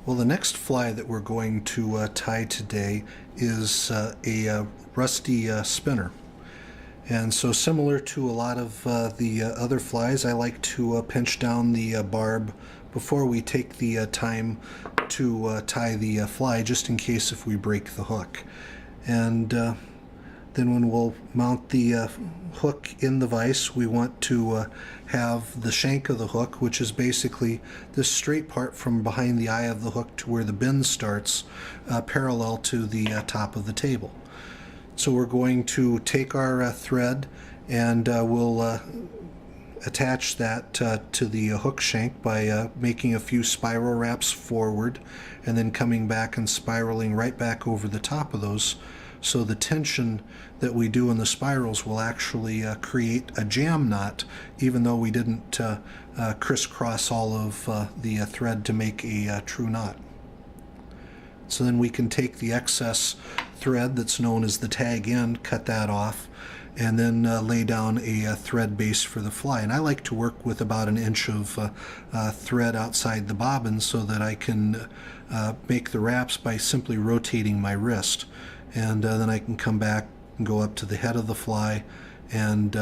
Well, the next fly that we're going to tie today is a rusty spinner. And so similar to a lot of the other flies, I like to pinch down the barb before we take the time to tie the fly, just in case if we break the hook. And then when we'll mount the hook in the vise, we want to have the shank of the hook, which is basically this straight part from behind the eye of the hook to where the bend starts, parallel to the top of the table. So we're going to take our thread and we'll attach that to the hook shank by making a few spiral wraps forward and then coming back and spiraling right back over the top of those. So the tension that we do in the spirals will actually create a jam knot, even though we didn't crisscross all of the thread to make a true knot. So then we can take the excess thread that's known as the tag end, cut that off, and then lay down a thread base for the fly. And I like to work with about an inch of thread outside the bobbin so that I can make the wraps by simply rotating my wrist. And then I can come back and go up to the head of the fly and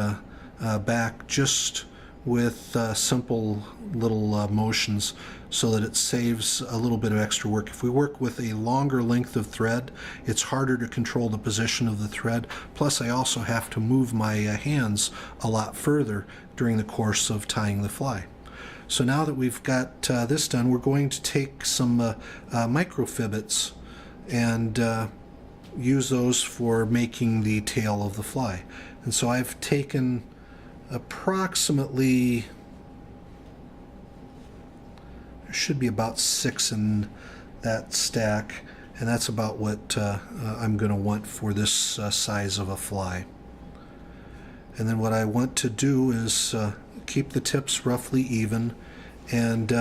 back just with simple little motions so that it saves a little bit of extra work. If we work with a longer length of thread, it's harder to control the position of the thread. Plus, I also have to move my hands a lot further during the course of tying the fly. So now that we've got this done, we're going to take some microfibbets and use those for making the tail of the fly. And so I've taken approximately, there should be about 6 in that stack, and that's about what I'm going to want for this size of a fly. And then what I want to do is keep the tips roughly even and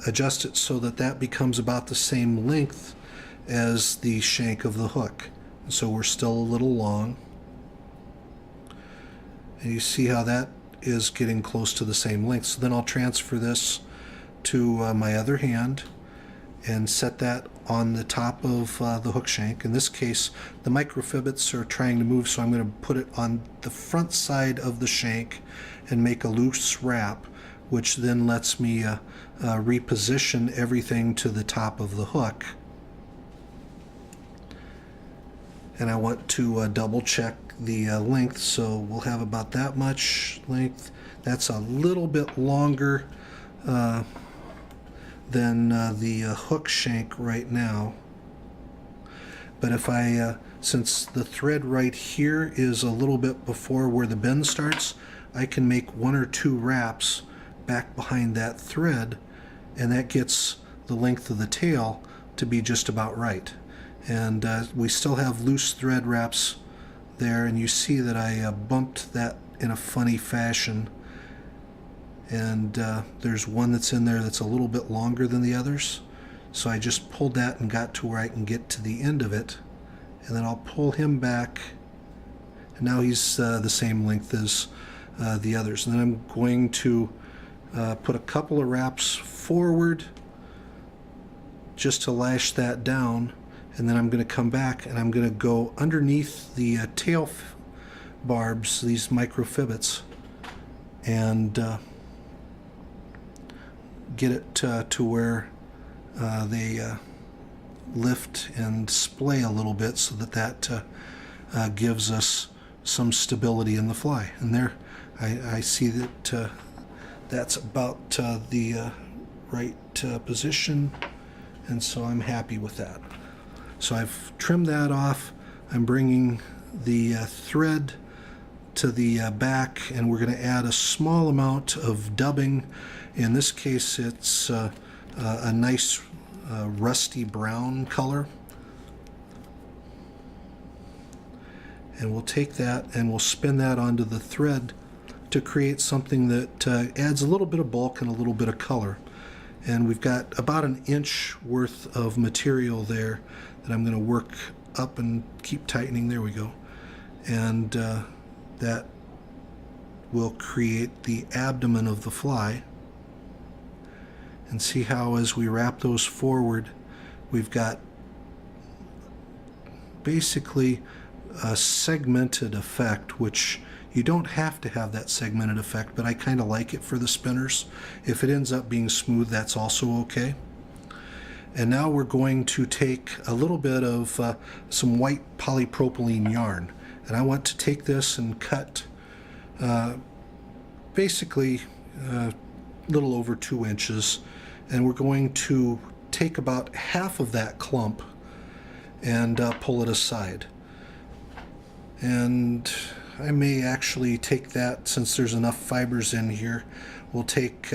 adjust it so that that becomes about the same length as the shank of the hook. So we're still a little long. And you see how that is getting close to the same length. So then I'll transfer this to my other hand and set that on the top of the hook shank. In this case, the microfibbets are trying to move, so I'm going to put it on the front side of the shank and make a loose wrap, which then lets me reposition everything to the top of the hook. And I want to double check the length, so we'll have about that much length. That's a little bit longer than the hook shank right now. But if I, since the thread right here is a little bit before where the bend starts, I can make 1 or 2 wraps back behind that thread, and that gets the length of the tail to be just about right. And we still have loose thread wraps there, and you see that I bumped that in a funny fashion, and there's one that's in there that's a little bit longer than the others, so I just pulled that and got to where I can get to the end of it, and then I'll pull him back, and now he's the same length as the others. And then I'm going to put a couple of wraps forward just to lash that down. And then I'm going to come back and I'm going to go underneath the tail barbs, these microfibbets, and get it to where they lift and splay a little bit, so that that gives us some stability in the fly. And there, I see that that's about the right position, and so I'm happy with that. So I've trimmed that off. I'm bringing the thread to the back, and we're going to add a small amount of dubbing. In this case, it's a nice rusty brown color. And we'll take that and we'll spin that onto the thread to create something that adds a little bit of bulk and a little bit of color. And we've got about an inch worth of material there that I'm going to work up and keep tightening. There we go. And that will create the abdomen of the fly. And see how as we wrap those forward, we've got basically a segmented effect, which you don't have to have that segmented effect, but I kind of like it for the spinners. If it ends up being smooth, that's also okay. And now we're going to take a little bit of some white polypropylene yarn, and I want to take this and cut basically a little over 2 inches, and we're going to take about half of that clump and pull it aside. And I may actually take that, since there's enough fibers in here, we'll take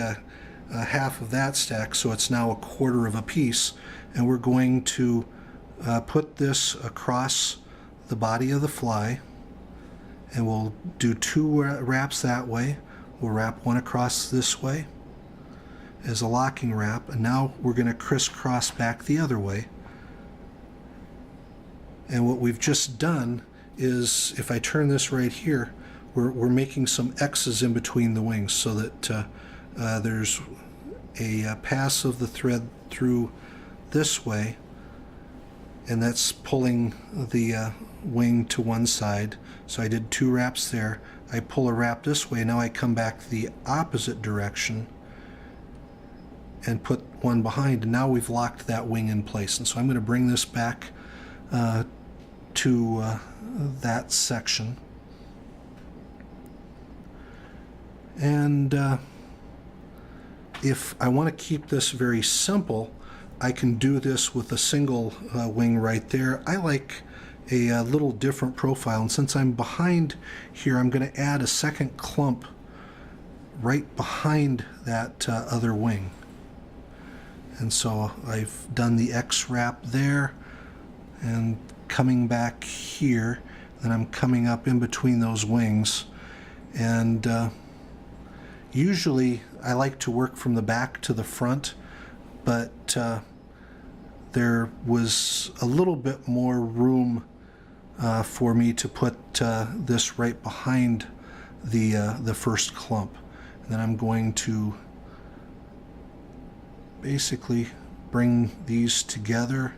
half of that stack, so it's now 1/4 of a piece, and we're going to put this across the body of the fly, and we'll do 2 wraps that way. We'll wrap one across this way as a locking wrap, and now we're going to crisscross back the other way. And what we've just done is, if I turn this right here, we're making some X's in between the wings, so that there's a pass of the thread through this way, and that's pulling the wing to one side. So I did 2 wraps there. I pull a wrap this way. Now I come back the opposite direction and put one behind, and now we've locked that wing in place. And so I'm going to bring this back to that section, and if I want to keep this very simple, I can do this with a single wing right there. I like a little different profile, and since I'm behind here, I'm going to add a second clump right behind that other wing. And so I've done the X wrap there, and coming back here, and I'm coming up in between those wings. And usually I like to work from the back to the front, but there was a little bit more room for me to put this right behind the first clump. And then I'm going to basically bring these together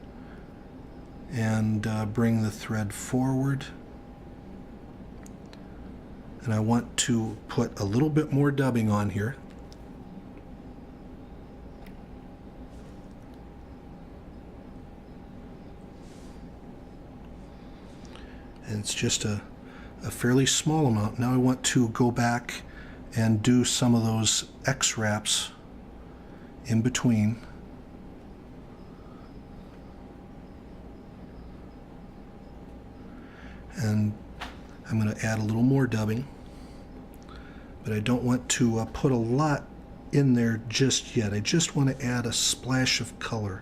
and bring the thread forward. And I want to put a little bit more dubbing on here. And it's just a fairly small amount. Now I want to go back and do some of those X wraps in between. And I'm going to add a little more dubbing, but I don't want to put a lot in there just yet. I just want to add a splash of color.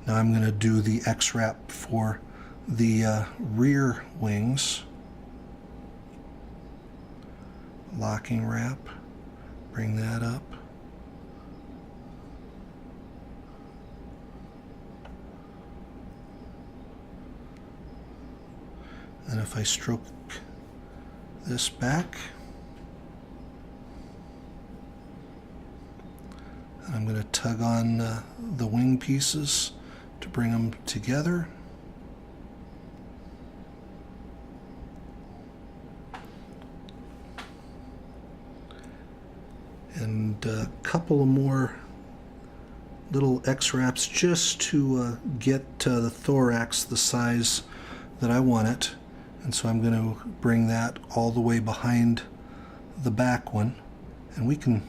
Now I'm going to do the X wrap for the rear wings. Locking wrap, bring that up. And if I stroke this back, I'm going to tug on the wing pieces to bring them together. And a couple of more little X wraps just to get the thorax the size that I want it. And so I'm going to bring that all the way behind the back one, and we can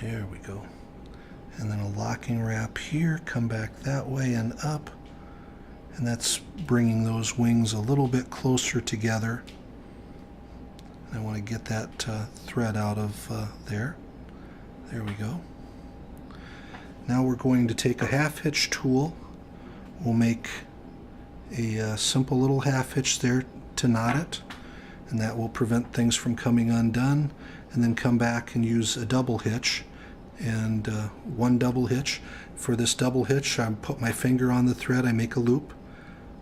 there we go. And then a locking wrap here, come back that way and up. And that's bringing those wings a little bit closer together. I want to get that thread out of there. There we go. Now we're going to take a half hitch tool. We'll make a simple little half hitch there to knot it. and that will prevent things from coming undone. And then come back and use a double hitch, and one double hitch. For this double hitch, I put my finger on the thread, I make a loop.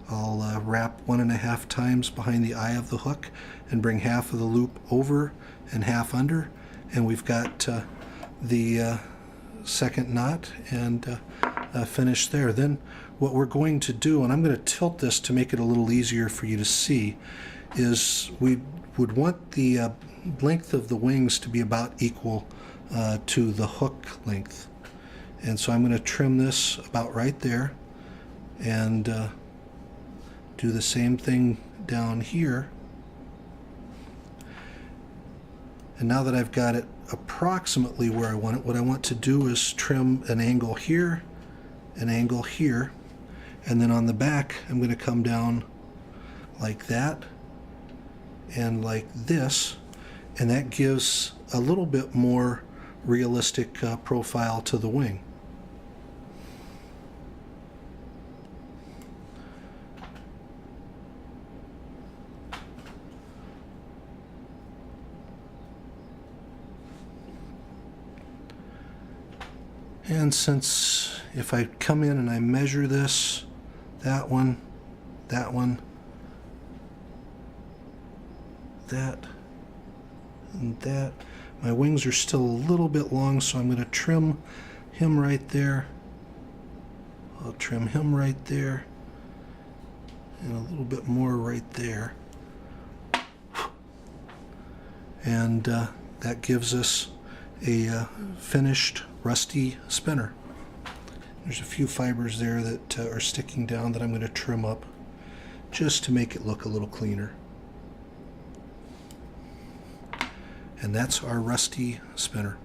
I'll wrap 1.5 times behind the eye of the hook and bring half of the loop over and half under, and we've got the second knot and finish there. Then what we're going to do, and I'm going to tilt this to make it a little easier for you to see, is we would want the length of the wings to be about equal to the hook length. And so I'm going to trim this about right there and do the same thing down here. And now that I've got it approximately where I want it, what I want to do is trim an angle here, and then on the back I'm going to come down like that and like this, and that gives a little bit more realistic profile to the wing. And since if I come in and I measure this, that one, that, and that, my wings are still a little bit long, so I'm going to trim him right there. I'll trim him right there, and a little bit more right there. And that gives us a finished rusty spinner. There's a few fibers there that are sticking down that I'm going to trim up just to make it look a little cleaner. And that's our rusty spinner.